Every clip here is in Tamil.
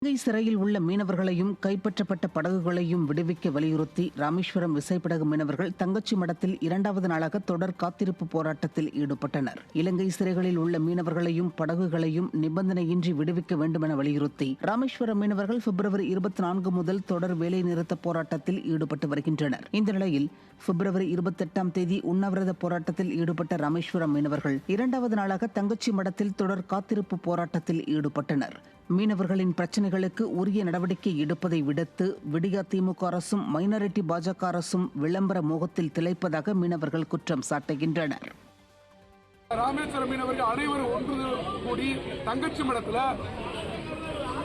இலங்கை சிறையில் உள்ள மீனவர்களையும் கைப்பற்றப்பட்ட படகுகளையும் விடுவிக்க வலியுறுத்தி ராமேஸ்வரம் விசைப்படகு மீனவர்கள் தங்கச்சி மடத்தில் 2வது நாளாக தொடர் காத்திருப்பு போராட்டத்தில் ஈடுபட்டனர். இலங்கை சிறைகளில் உள்ள மீனவர்களையும் படகுகளையும் நிபந்தனையின்றி விடுவிக்க வேண்டும் என வலியுறுத்தி ராமேஸ்வரம் மீனவர்கள் பிப்ரவரி 24 முதல் தொடர் வேலைநிறுத்த போராட்டத்தில் ஈடுபட்டு வருகின்றனர். இந்த நிலையில் பிப்ரவரி 28ஆம் தேதி உண்ணாவிரத போராட்டத்தில் ஈடுபட்ட ராமேஸ்வரம் மீனவர்கள் 2வது நாளாக தங்கச்சி மடத்தில் தொடர் காத்திருப்பு போராட்டத்தில் ஈடுபட்டனர். மீனவர்களின் பிரச்சனைகளுக்கு உரிய நடவடிக்கை எடுப்பதை விடுத்து விடியா திமுக அரசும் மைனாரிட்டி பாஜக அரசும் விளம்பர மோகத்தில் திளைப்பதாக மீனவர்கள் குற்றம் சாட்டுகின்றனர். ராமேஸ்வரம் மீனவர்கள் அனைவரும் ஒன்று கூடி தங்கச்சி மடத்தில்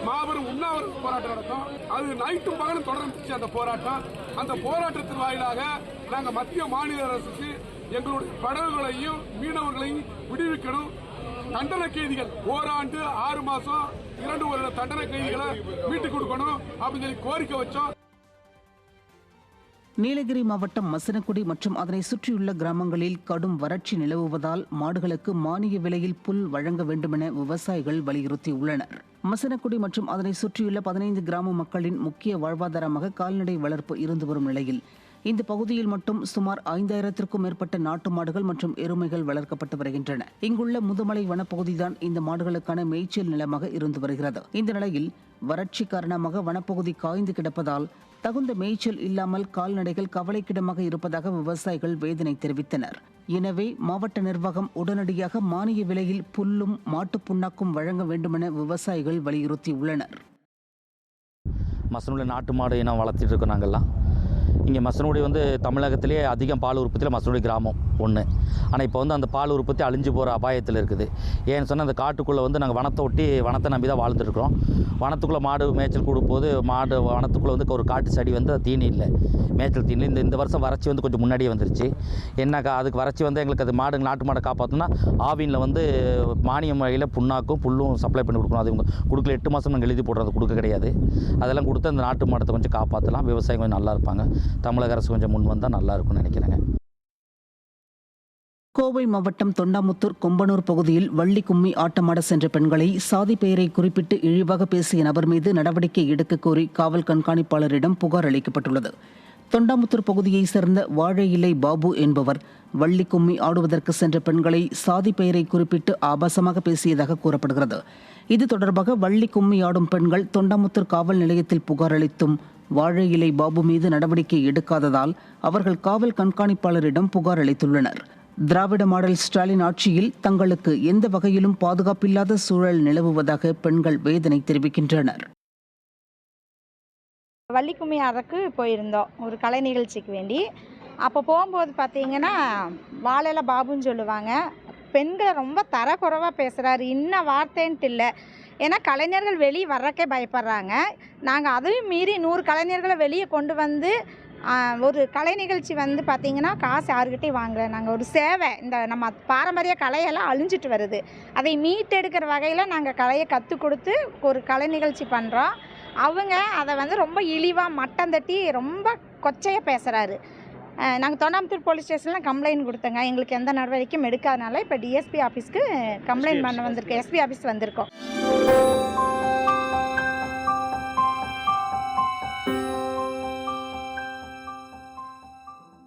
மாபெரும் உண்ணாவிரத போராட்டம் நடக்கும். அது நைட்டும் பகலும் தொடர்ந்துச்சு அந்த போராட்டம். அந்த போராட்டத்தின் வாயிலாக நாங்கள் மத்திய மாநில அரசுக்கு எங்களுடைய படகுகளையும் மீனவர்களையும் விடுவிக்கணும். தண்டனை கைதிகள் ஓராண்டு 6 மாசம் 2 வருட தண்டனை கைதிகளை மீட்டுக் கொடுக்கணும் அப்படின்னு சொல்லி கோரிக்கை வச்சோம். நீலகிரி மாவட்டம் மசனக்குடி மற்றும் அதனை சுற்றியுள்ள கிராமங்களில் கடும் வறட்சி நிலவுவதால் மாடுகளுக்கு மானிய விலையில் புல் வழங்க வேண்டும் என விவசாயிகள் வலியுறுத்தியுள்ளனர். மசனக்குடி மற்றும் அதனை சுற்றியுள்ள 15 கிராம மக்களின் முக்கிய வாழ்வாதாரமாக கால்நடை வளர்ப்பு இருந்து வரும் நிலையில் இந்த பகுதியில் மட்டும் சுமார் 5000த்திற்கும் மேற்பட்ட நாட்டு மாடுகள் மற்றும் எருமைகள் வளர்க்கப்பட்டு வருகின்றன. இங்குள்ள முதுமலை வனப்பகுதிதான் இந்த மாடுகளுக்கான மேய்ச்சல் நிலமாக இருந்து வருகிறது. இந்த நிலையில் வறட்சி காரணமாக வனப்பகுதி காய்ந்து கிடப்பதால் தகுந்த மேய்ச்சல் இல்லாமல் கால்நடைகள் கவலைக்கிடமாக இருப்பதாக விவசாயிகள் வேதனை தெரிவித்தனர். எனவே மாவட்ட நிர்வாகம் உடனடியாக மானிய விலையில் புல்லும் மாட்டுப் புண்ணாக்கும் வழங்க வேண்டுமென விவசாயிகள் வலியுறுத்தியுள்ளனர். மசனூடி நாட்டு மாடு இனம் வளர்த்திட்டு இருக்கோம். நாங்கள்லாம் இங்கே மசனூடி தமிழகத்திலே அதிகம் பால் உற்பத்தியில் மசனூடி கிராமம் ஒன்று. ஆனால் இப்போ அந்த பால் உற்பத்தி அழிஞ்சு போகிற அபாயத்தில் இருக்குது. ஏன்னு சொன்னால் அந்த காட்டுக்குள்ளே நாங்கள் வனத்தை ஒட்டி வனத்தை நம்பி தான் வாழ்ந்துட்டுருக்கோம். வனத்துக்குள்ளே மாடு மேய்ச்சல் கொடுப்போது மாடு வனத்துக்குள்ளே ஒரு காட்டு செடி தீனி இல்லை, மேய்ச்சல் தீனி. இந்த வருஷம் வறட்சி கொஞ்சம் முன்னாடியே வந்துருச்சு. என்னக்கா அதுக்கு வறட்சி எங்களுக்கு அது மாடு நாட்டு மாடை காப்பாற்றணும்னா ஆவினில் மானியம் வகையில் புண்ணாக்கும் புல்லும் சப்ளை பண்ணி கொடுக்கணும். அது இவங்க கொடுக்கல 8 மாதம் நாங்கள் எழுதி போடுறது கொடுக்க கிடையாது. அதெல்லாம் கொடுத்து அந்த நாட்டு மாடத்தை கொஞ்சம் காப்பாற்றலாம். விவசாயம் கொஞ்சம் நல்லா இருப்பாங்க. தமிழக அரசு கொஞ்சம் முன் வந்தால் நல்லா இருக்கும்னு நினைக்கிறேங்க. கோவை மாவட்டம் தொண்டாமுத்தூர் கொம்பனூர் பகுதியில் வள்ளி கும்மி ஆட்டமாட சென்ற பெண்களை சாதி பெயரை குறிப்பிட்டு இழிவாக பேசிய நபர் மீது நடவடிக்கை எடுக்க கோரி காவல் கண்காணிப்பாளரிடம் புகார் அளிக்கப்பட்டுள்ளது. தொண்டாமுத்தூர் பகுதியைச் சேர்ந்த வாழை இலை பாபு என்பவர் வள்ளி கும்மி ஆடுவதற்கு சென்ற பெண்களை சாதி பெயரை குறிப்பிட்டு ஆபாசமாக பேசியதாக கூறப்படுகிறது. இது தொடர்பாக வள்ளி கும்மி ஆடும் பெண்கள் தொண்டாமுத்தூர் காவல் நிலையத்தில் புகார் அளித்தும் வாழை இலை பாபு மீது நடவடிக்கை எடுக்காததால் அவர்கள் காவல் கண்காணிப்பாளரிடம் புகார் அளித்துள்ளனர். திராவிட மாடல் ஸ்டாலின் ஆட்சியில் தங்களுக்கு எந்த வகையிலும் பாதுகாப்பில்லாத சூழல் நிலவுவதாக பெண்கள் வேதனை தெரிவிக்கின்றனர். வள்ளிக்கும்மி அதற்கு போயிருந்தோம் ஒரு கலை நிகழ்ச்சிக்கு வேண்டி. அப்போ போகும்போது பார்த்தீங்கன்னா வாழையில பாபுன்னு சொல்லுவாங்க. பெண்களை ரொம்ப தரக்குறைவாக பேசுகிறாரு. இன்ன வார்த்தைன்ட்டு இல்லை. ஏன்னா கலைஞர்கள் வெளியே வர்றக்கே பயப்படுறாங்க. நாங்கள் அதையும் மீறி 100 கலைஞர்களை வெளியே கொண்டு வந்து ஒரு கலை நிகழ்ச்சி பார்த்திங்கன்னா காசு யாருக்கிட்டையும் வாங்கலை. நாங்கள் ஒரு சேவை, இந்த நம்ம பாரம்பரிய கலையெல்லாம் அழிஞ்சிட்டு வருது, அதை மீட்டெடுக்கிற வகையில் நாங்கள் கலையை கற்றுக் கொடுத்து ஒரு கலை நிகழ்ச்சி பண்ணுறோம். அவங்க அதை ரொம்ப இழிவாக மட்டம் தட்டி ரொம்ப கொச்சையாக பேசுகிறாரு. நாங்கள் தொண்டாமுத்தூர் போலீஸ் ஸ்டேஷனில் கம்ப்ளைண்ட் கொடுத்தோங்க. எங்களுக்கு எந்த நடவடிக்கையும் எடுக்காதனால இப்போ டிஎஸ்பி ஆஃபீஸ்க்கு கம்ப்ளைண்ட் பண்ண வந்திருக்கோம். எஸ்பி ஆஃபீஸ் வந்திருக்கோம்.